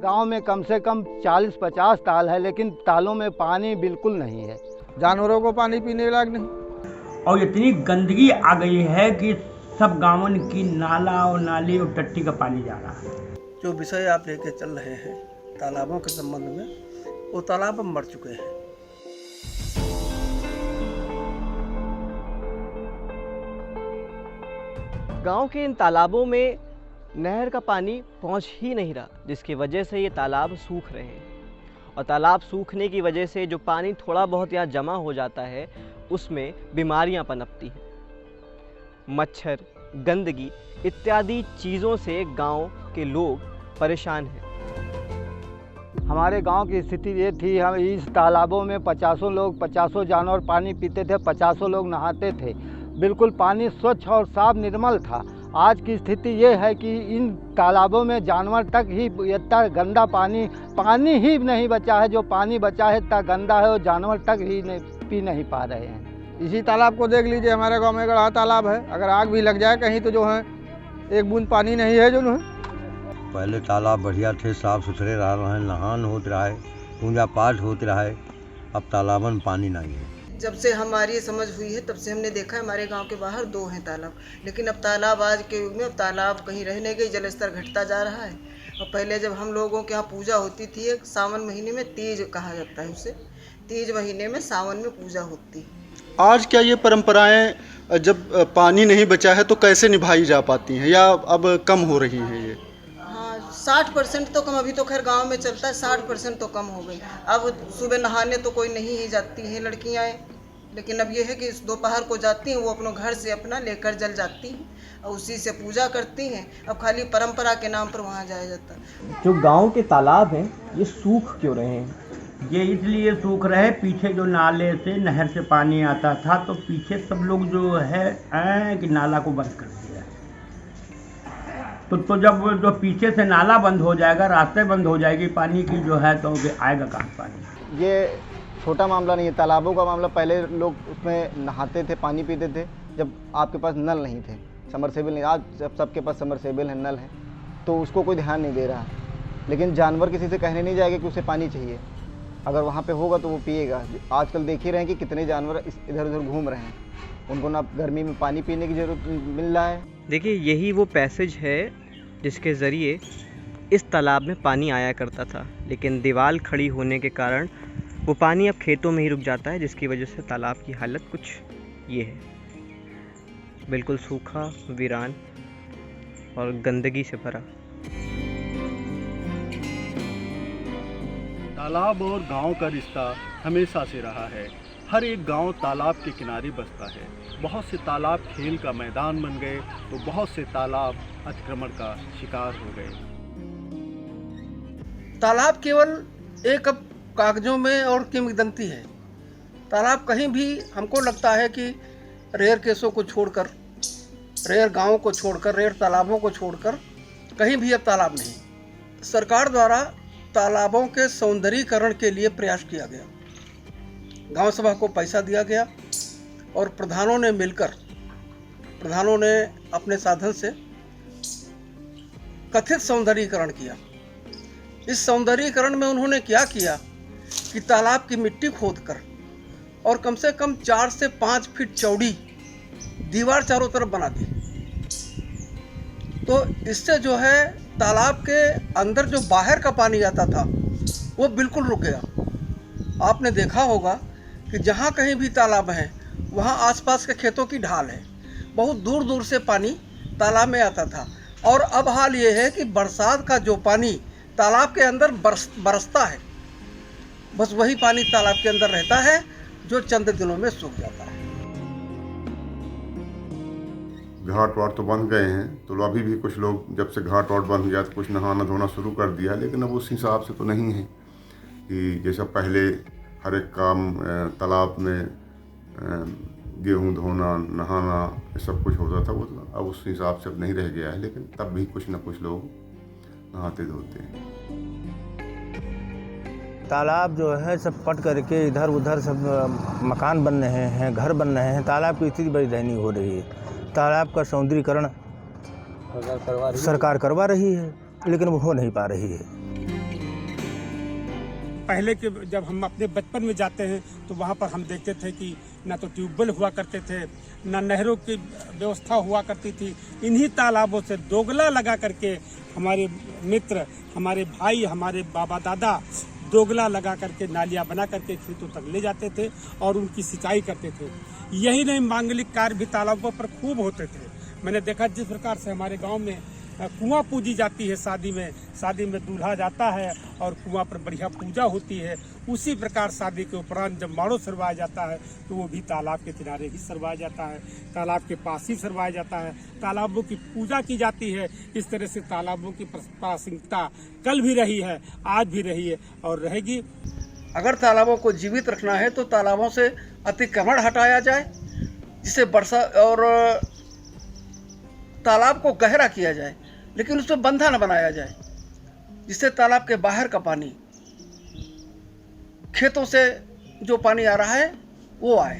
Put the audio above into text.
गांव में कम से कम 40-50 ताल है, लेकिन तालों में पानी बिल्कुल नहीं है। जानवरों को पानी पीने लायक नहीं। और इतनी गंदगी आ गई है कि सब गांवों की नाला और नाली और टट्टी का पानी जा रहा है। जो विषय आप लेके चल रहे हैं तालाबों के संबंध में, वो तालाब अब मर चुके हैं। गांव के इन तालाबों में नहर का पानी पहुंच ही नहीं रहा, जिसकी वजह से ये तालाब सूख रहे हैं। और तालाब सूखने की वजह से जो पानी थोड़ा बहुत यहाँ जमा हो जाता है, उसमें बीमारियां पनपती हैं। मच्छर, गंदगी इत्यादि चीज़ों से गांव के लोग परेशान हैं। हमारे गांव की स्थिति ये थी, हम इस तालाबों में 50 लोग, 50 जानवर पानी पीते थे, 50 लोग नहाते थे। बिल्कुल पानी स्वच्छ और साफ निर्मल था। आज की स्थिति ये है कि इन तालाबों में जानवर तक ही इतना गंदा पानी ही नहीं बचा है। जो पानी बचा है इतना गंदा है और जानवर तक ही पी नहीं पा रहे हैं। इसी तालाब को देख लीजिए, हमारे गांव में बड़ा तालाब है, अगर आग भी लग जाए कहीं तो जो है एक बूंद पानी नहीं है। जो है पहले तालाब बढ़िया थे, साफ सुथरे रह रहे हैं, नहान होते रहे, पूजा पाठ होते रहे। अब तालाबन में पानी नहीं है। जब से हमारी समझ हुई है तब से हमने देखा है हमारे गांव के बाहर 2 हैं तालाब, लेकिन अब तालाब आज के युग में अब तालाब कहीं रह नहीं गई, जलस्तर घटता जा रहा है। और पहले जब हम लोगों के यहाँ पूजा होती थी, एक सावन महीने में तीज कहा जाता है उसे, तीज महीने में सावन में पूजा होती है। आज क्या ये परंपराएं जब पानी नहीं बचा है तो कैसे निभाई जा पाती हैं, या अब कम हो रही हैं ये? 60% तो कम, अभी तो खैर गांव में चलता है, 60% तो कम हो गई। अब सुबह नहाने तो कोई नहीं ही जाती हैं लड़कियां, लेकिन अब ये है कि दोपहर को जाती हैं, वो अपने घर से अपना लेकर जल जाती हैं और उसी से पूजा करती हैं। अब खाली परंपरा के नाम पर वहाँ जाया जाता है। जो गांव के तालाब हैं ये सूख क्यों रहे हैं? ये इसलिए सूख रहे, पीछे जो नाले से नहर से पानी आता था तो पीछे सब लोग जो है कि नाला को बंद कर दिया। तो जब जो पीछे से नाला बंद हो जाएगा, रास्ते बंद हो जाएगी पानी की जो है, तो आएगा कहाँ पानी? ये छोटा मामला नहीं है, तालाबों का मामला। पहले लोग उसमें नहाते थे, पानी पीते थे, जब आपके पास नल नहीं थे, समरसेबल नहीं। आज जब सबके पास समरसेबल है, नल है, तो उसको कोई ध्यान नहीं दे रहा। लेकिन जानवर किसी से कहने नहीं जाएगा कि उसे पानी चाहिए, अगर वहाँ पे होगा तो वो पिएगा। आजकल देख ही रहे हैं कि कितने जानवर इधर उधर घूम रहे हैं, उनको ना गर्मी में पानी पीने की ज़रूरत मिल रहा है। देखिए, यही वो पैसेज है जिसके ज़रिए इस तालाब में पानी आया करता था, लेकिन दीवार खड़ी होने के कारण वो पानी अब खेतों में ही रुक जाता है, जिसकी वजह से तालाब की हालत कुछ ये है, बिल्कुल सूखा, वीरान और गंदगी से भरा। तालाब और गांव का रिश्ता हमेशा से रहा है। हर एक गांव तालाब के किनारे बसता है। बहुत से तालाब खेल का मैदान बन गए तो बहुत से तालाब अतिक्रमण का शिकार हो गए। तालाब केवल एक अब कागजों में और किंवदंती है। तालाब कहीं भी हमको लगता है कि रेयर केसों को छोड़कर, रेयर गांवों को छोड़कर, रेयर तालाबों को छोड़कर कहीं भी अब तालाब नहीं। सरकार द्वारा तालाबों के सौंदर्यीकरण के लिए प्रयास किया गया, गांव सभा को पैसा दिया गया और प्रधानों ने मिलकर, प्रधानों ने अपने साधन से कथित सौंदर्यीकरण किया। इस सौंदर्यीकरण में उन्होंने क्या किया कि तालाब की मिट्टी खोदकर और कम से कम 4 से 5 फीट चौड़ी दीवार चारों तरफ बना दी। तो इससे जो है तालाब के अंदर जो बाहर का पानी आता था वो बिल्कुल रुक गया। आपने देखा होगा कि जहाँ कहीं भी तालाब है वहाँ आसपास के खेतों की ढाल है, बहुत दूर दूर से पानी तालाब में आता था। और अब हाल ये है कि बरसात का जो पानी तालाब के अंदर बरसता है, बस वही पानी तालाब के अंदर रहता है जो चंद दिनों में सूख जाता है। घाट वाट तो बन गए हैं, तो अभी भी कुछ लोग जब से घाट वाट बन गया तो कुछ नहाना धोना शुरू कर दिया, लेकिन अब उस हिसाब से तो नहीं है कि जैसा पहले हर एक काम तालाब में गेहूं धोना, नहाना, ये सब कुछ होता था, वो अब उस हिसाब से अब नहीं रह गया है। लेकिन तब भी कुछ न कुछ लोग नहाते धोते हैं। तालाब जो है सब पट करके इधर उधर सब मकान बन रहे हैं, घर बन रहे हैं। तालाब की स्थिति बड़ी दयनीय हो रही है। तालाब का सौंदर्यीकरण सरकार करवा रही है, लेकिन वो हो नहीं पा रही है। पहले के जब हम अपने बचपन में जाते हैं तो वहाँ पर हम देखते थे कि ना तो ट्यूबवेल हुआ करते थे, ना नहरों की व्यवस्था हुआ करती थी। इन्हीं तालाबों से दोगला लगा करके हमारे मित्र, हमारे भाई, हमारे बाबा दादा दोगला लगा करके नालियाँ बना करके खेतों तक ले जाते थे और उनकी सिंचाई करते थे। यही नहीं, मांगलिक कार्य भी तालाबों पर खूब होते थे। मैंने देखा जिस प्रकार से हमारे गांव में कुआं पूजी जाती है, शादी में दूल्हा जाता है और कुआं पर बढ़िया पूजा होती है, उसी प्रकार शादी के उपरांत जब माड़ो सरवाया जाता है तो वो भी तालाब के किनारे ही सरवाया जाता है, तालाब के पास ही सरवाया जाता है। तालाबों की पूजा की जाती है। इस तरह से तालाबों की प्रासंगिकता कल भी रही है, आज भी रही है और रहेगी। अगर तालाबों को जीवित रखना है तो तालाबों से अतिक्रमण हटाया जाए, जिससे वर्षा और तालाब को गहरा किया जाए, लेकिन उसमें बंधा न बनाया जाए, जिससे तालाब के बाहर का पानी, खेतों से जो पानी आ रहा है वो आए।